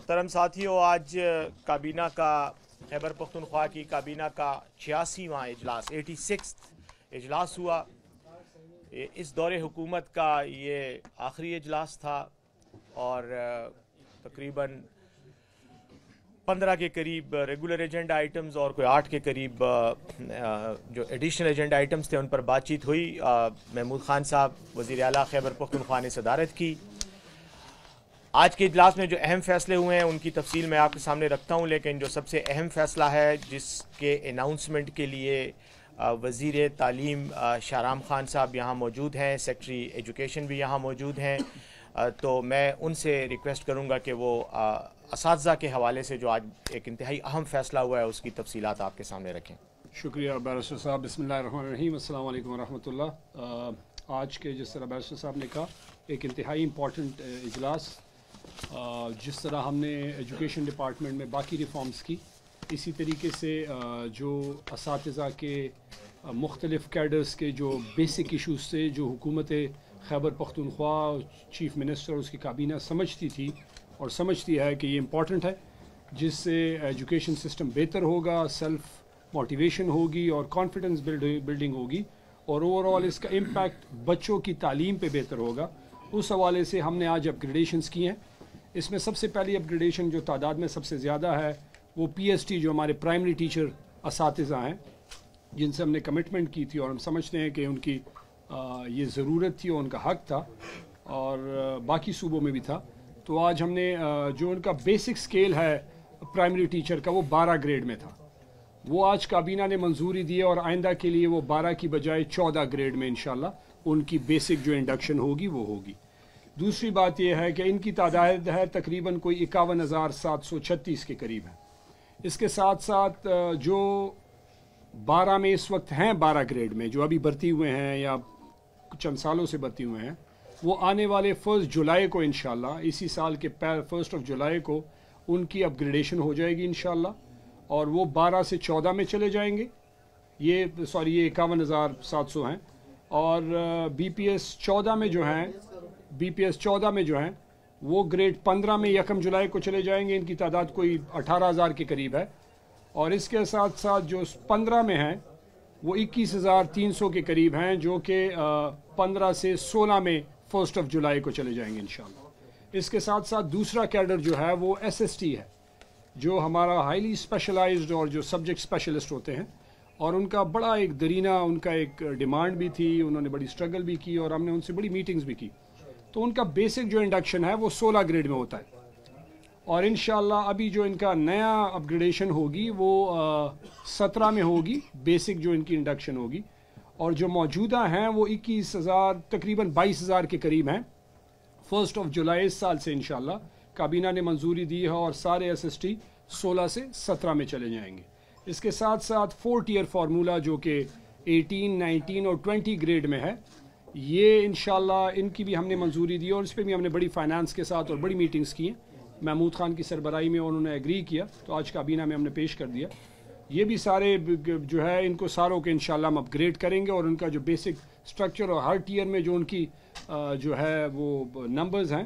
محترم ساتھیوں، آج کابینہ کا خیبر پختونخوا کی کابینہ کا 86واں اجلاس 86 اجلاس ہوا۔ اس دور حکومت کا یہ آخری اجلاس تھا اور تقریباً 15 کے قریب ریگولر ایجنڈا آئٹمز اور کوئی 8 کے قریب جو ایڈیشنل ایجنڈا آئٹمز تھے ان پر بات چیت ہوئی۔ محمود خان صاحب وزیر اعلیٰ خیبر پختونخوا نے صدارت کی۔ آج کے اجلاس میں جو اہم فیصلے ہوئے ہیں ان کی تفصیل میں آپ کے سامنے رکھتا ہوں، لیکن جو سب سے اہم فیصلہ ہے جس کے اناؤنسمنٹ کے لیے وزیر تعلیم شاہرام خان صاحب یہاں موجود ہیں، سیکٹری ایجوکیشن بھی یہاں موجود ہیں، تو میں ان سے ریکویسٹ کروں گا کہ وہ اساتذہ کے حوالے سے جو آج ایک انتہائی اہم فیصلہ ہوا ہے اس کی تفصیلات آپ کے سامنے رکھیں۔ شکریہ بیرسٹر صاحب۔ بسم اللہ الرحمن الرحیم۔ السلام علیکم ورحمۃ اللہ۔ آج کے جس طرح بیرسٹر صاحب نے کہا ایک انتہائی امپورٹنٹ اجلاس، جس طرح ہم نے ایجوکیشن ڈپارٹمنٹ میں باقی ریفارمز کی، اسی طریقے سے جو اساتذہ کے مختلف کیڈرز کے جو بیسک ایشوز تھے جو حکومت خیبر پختونخوا چیف منسٹر اور اس کی کابینہ سمجھتی تھی اور سمجھتی ہے کہ یہ امپورٹنٹ ہے، جس سے ایجوکیشن سسٹم بہتر ہوگا، سیلف موٹیویشن ہوگی اور کانفیڈنس بلڈنگ ہوگی، اور اوور آل اس کا امپیکٹ بچوں کی تعلیم پہ بہتر ہوگا، اس حوالے سے ہم نے آج اپ گریڈیشنز کی ہیں۔ اس میں سب سے پہلی اپ گریڈیشن جو تعداد میں سب سے زیادہ ہے وہ پی ایس ٹی جو ہمارے پرائمری ٹیچر اساتذہ ہیں، جن سے ہم نے کمٹمنٹ کی تھی اور ہم سمجھتے ہیں کہ ان کی یہ ضرورت تھی اور ان کا حق تھا، اور باقی صوبوں میں بھی تھا۔ تو آج ہم نے جو ان کا بیسک سکیل ہے پرائمری ٹیچر کا وہ 12 گریڈ میں تھا، وہ آج کابینہ نے منظوری دی ہے اور آئندہ کے لیے وہ 12 کی بجائے 14 گریڈ میں انشاءاللہ ان کی بیسک جو انڈکشن ہوگی وہ ہوگی۔ دوسری بات یہ ہے کہ ان کی تعداد ہے تقریباً کوئی 51,736 کے قریب ہے۔ اس کے ساتھ ساتھ جو 12 میں اس وقت ہیں 12 گریڈ میں جو ابھی بھرتی ہوئے ہیں یا چند سالوں سے بھرتی ہوئے ہیں، وہ آنے والے 1 جولائی کو انشاءاللہ اسی سال کے 1 جولائی کو ان کی اپ گریڈیشن ہو جائے گی انشاءاللہ، اور وہ 12 سے 14 میں چلے جائیں گے۔ یہ 51,700 ہیں، اور بی پی ایس 14 میں جو ہیں وہ گریڈ 15 میں 1 جولائی کو چلے جائیں گے۔ ان کی تعداد کوئی 18,000 کے قریب ہے، اور اس کے ساتھ ساتھ جو 15 میں ہیں وہ 21,300 کے قریب ہیں، جو کہ 15 سے 16 میں 1 جولائی کو چلے جائیں گے انشاءاللہ۔ اس کے ساتھ ساتھ دوسرا کیڈر جو ہے وہ ایس ایس ٹی ہے، جو ہمارا ہائیلی اسپیشلائزڈ اور جو سبجیکٹ اسپیشلسٹ ہوتے ہیں، اور ان کا بڑا ایک درینہ ان کا ایک ڈیمانڈ بھی تھی، انہوں نے بڑی اسٹرگل بھی کی اور ہم نے ان سے بڑی میٹنگز بھی کی۔ تو ان کا بیسک جو انڈکشن ہے وہ 16 گریڈ میں ہوتا ہے، اور انشاءاللہ ابھی جو ان کا نیا اپ گریڈیشن ہوگی وہ 17 میں ہوگی، بیسک جو ان کی انڈکشن ہوگی، اور جو موجودہ ہیں وہ 21,000 تقریباً 22,000 کے قریب ہیں۔ 1 جولائی اس سال سے انشاءاللہ کابینہ نے منظوری دی ہے اور سارے ایس ایس ٹی 16 سے 17 میں چلے جائیں گے۔ اس کے ساتھ ساتھ 4 ٹیئر فارمولا جو کہ 18، 19 اور 20 گریڈ میں ہے، یہ انشاءاللہ ان کی بھی ہم نے منظوری دی، اور اس پہ بھی ہم نے بڑی فائنانس کے ساتھ اور بڑی میٹنگز کی ہیں محمود خان کی سربراہی میں، اور انہوں نے ایگری کیا، تو آج کابینہ میں ہم نے پیش کر دیا۔ یہ بھی سارے جو ہے ان کو ساروں کے انشاءاللہ ہم اپ گریڈ کریں گے، اور ان کا جو بیسک سٹرکچر اور ہر ٹیئر میں جو ان کی جو ہے وہ نمبرز ہیں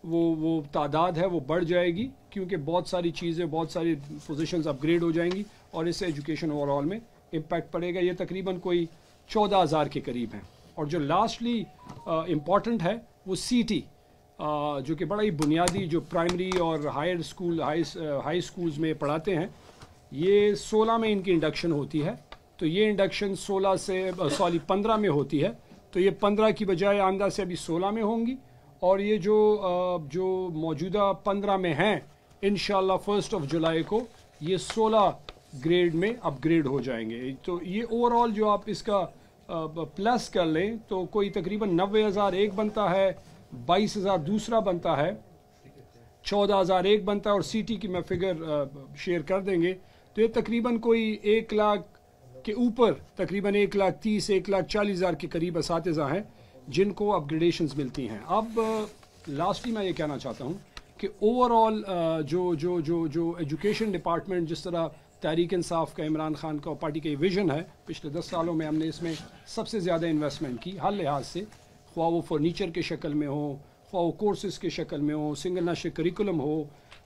وہ تعداد ہے وہ بڑھ جائے گی، کیونکہ بہت ساری چیزیں بہت ساری پوزیشنز اپ گریڈ ہو جائیں گی، اور اس سے ایجوکیشن اوور آل میں امپیکٹ پڑے گا۔ یہ تقریباً کوئی 14,000 کے قریب ہیں۔ اور جو لاسٹلی امپورٹنٹ ہے وہ سی ٹی، جو کہ بڑا ہی بنیادی جو پرائمری اور ہائی اسکولز میں پڑھاتے ہیں، یہ 16 میں ان کی انڈکشن ہوتی ہے، تو یہ انڈکشن 15 میں ہوتی ہے، تو یہ 15 کی بجائے آئندہ سے ابھی 16 میں ہوں گی، اور یہ جو موجودہ 15 میں ہیں انشاءاللہ 1 جولائی کو یہ 16 گریڈ میں اپ گریڈ ہو جائیں گے۔ تو یہ اوور آل جو آپ اس کا پلس کر لیں تو کوئی تقریباً 90,000 ایک بنتا ہے، 22,000 دوسرا بنتا ہے، 14,000 ایک بنتا ہے، اور سی ٹی کی میں فگر شیئر کر دیں گے، تو یہ تقریباً کوئی 1 لاکھ کے اوپر تقریباً 1,30,000 1,40,000 کے قریب اساتذہ ہیں جن کو اپ گریڈیشنز ملتی ہیں۔ اب لاسٹلی میں یہ کہنا چاہتا ہوں کہ اوور آل جو ایجوکیشن ڈپارٹمنٹ جس طرح تحریک انصاف کا عمران خان کا پارٹی کا یہ ویژن ہے، پچھلے 10 سالوں میں ہم نے اس میں سب سے زیادہ انویسٹمنٹ کی ہر لحاظ سے، خواہ وہ فرنیچر کے شکل میں ہو، خواہ وہ کورسز کے شکل میں ہو، سنگل نیشنل کریکولم ہو،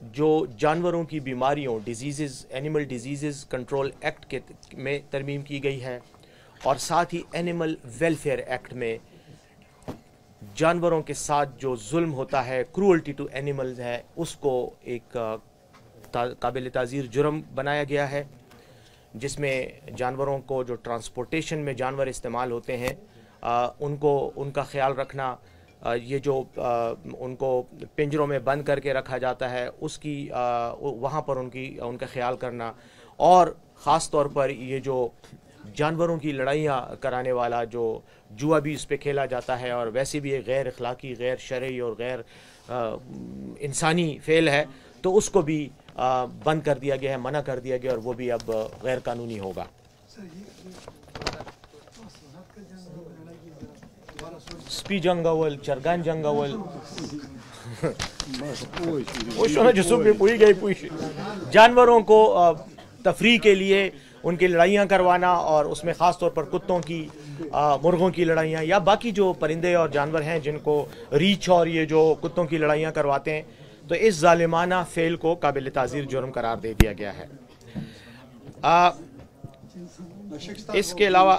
جو جانوروں کی بیماریوں diseases animal diseases control act میں ترمیم کی گئی ہے، اور ساتھ ہی اینیمل ویلفیئر ایکٹ میں جانوروں کے ساتھ جو ظلم ہوتا ہے، کروئلٹی ٹو اینیملز ہے، اس کو ایک قابل تعزیر جرم بنایا گیا ہے، جس میں جانوروں کو جو ٹرانسپورٹیشن میں جانور استعمال ہوتے ہیں ان کا خیال رکھنا، یہ جو ان کو پنجروں میں بند کر کے رکھا جاتا ہے اس کی وہاں پر ان کا خیال کرنا، اور خاص طور پر یہ جو جانوروں کی لڑائیاں کرانے والا جو جوا بھی اس پہ کھیلا جاتا ہے، اور ویسے بھی ایک غیر اخلاقی، غیر شرعی اور غیر انسانی فعل ہے، تو اس کو بھی بند کر دیا گیا ہے، منع کر دیا گیا، اور وہ بھی اب غیر قانونی ہوگا۔ سپی جنگاول، چرگان جنگاول، جانوروں کو تفریح کے لیے ان کی لڑائیاں کروانا، اور اس میں خاص طور پر کتوں کی، مرغوں کی لڑائیاں، یا باقی جو پرندے اور جانور ہیں جن کو ریچھ اور یہ جو کتوں کی لڑائیاں کرواتے ہیں، تو اس ظالمانہ فعل کو قابل تعزیر جرم قرار دے دیا گیا ہے۔ اس کے علاوہ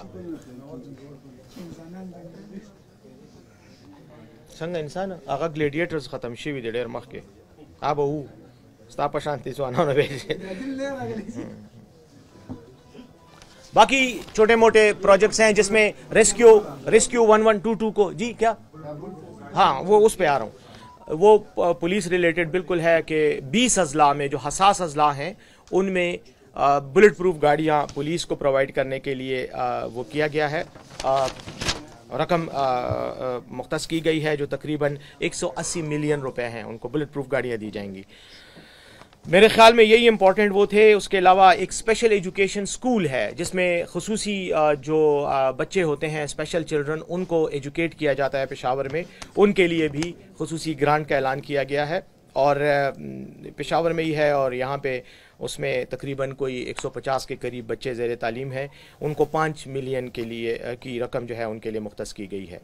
څنګه انسان هغه گلیډیټرز ختم شوي دي ډېر مخکې، به وو ستا په شانتي ځوانانو به باقی چھوٹے موٹے پروجیکٹس ہیں جس میں ریسکیو 1122 کو، جی کیا، ہاں وہ اس پہ آ رہا ہوں، وہ پولیس ریلیٹڈ بالکل ہے کہ 20 اضلاع میں جو حساس اضلاع ہیں ان میں بلٹ پروف گاڑیاں پولیس کو پرووائڈ کرنے کے لیے وہ کیا گیا ہے، رقم مختص کی گئی ہے جو تقریباً 180 ملین روپے ہیں، ان کو بلٹ پروف گاڑیاں دی جائیں گی۔ میرے خیال میں یہی امپورٹنٹ وہ تھے۔ اس کے علاوہ ایک اسپیشل ایجوکیشن سکول ہے جس میں خصوصی جو بچے ہوتے ہیں، اسپیشل چلڈرن، ان کو ایجوکیٹ کیا جاتا ہے پشاور میں، ان کے لیے بھی خصوصی گرانٹ کا اعلان کیا گیا ہے، اور پشاور میں ہی ہے، اور یہاں پہ اس میں تقریباً کوئی 150 کے قریب بچے زیر تعلیم ہیں، ان کو 5 ملین کے لیے کی رقم جو ہے ان کے لیے مختص کی گئی ہے۔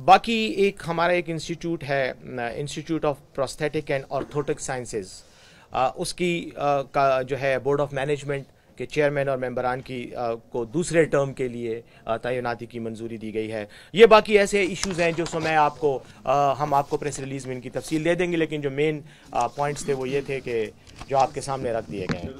باقی ہمارا ایک انسٹیٹیوٹ ہے، انسٹیٹیوٹ آف پروستھیٹک اینڈ آرتھوٹک سائنسز، اس کی کا جو ہے بورڈ آف مینجمنٹ کے چیئرمین اور ممبران کی کو دوسرے ٹرم کے لیے تعیناتی کی منظوری دی گئی ہے۔ یہ باقی ایسے ایشوز ہیں جو میں ہم آپ کو پریس ریلیز میں ان کی تفصیل دے دیں گے، لیکن جو مین پوائنٹس تھے وہ یہ تھے کہ جو آپ کے سامنے رکھ دیے گئے ہیں۔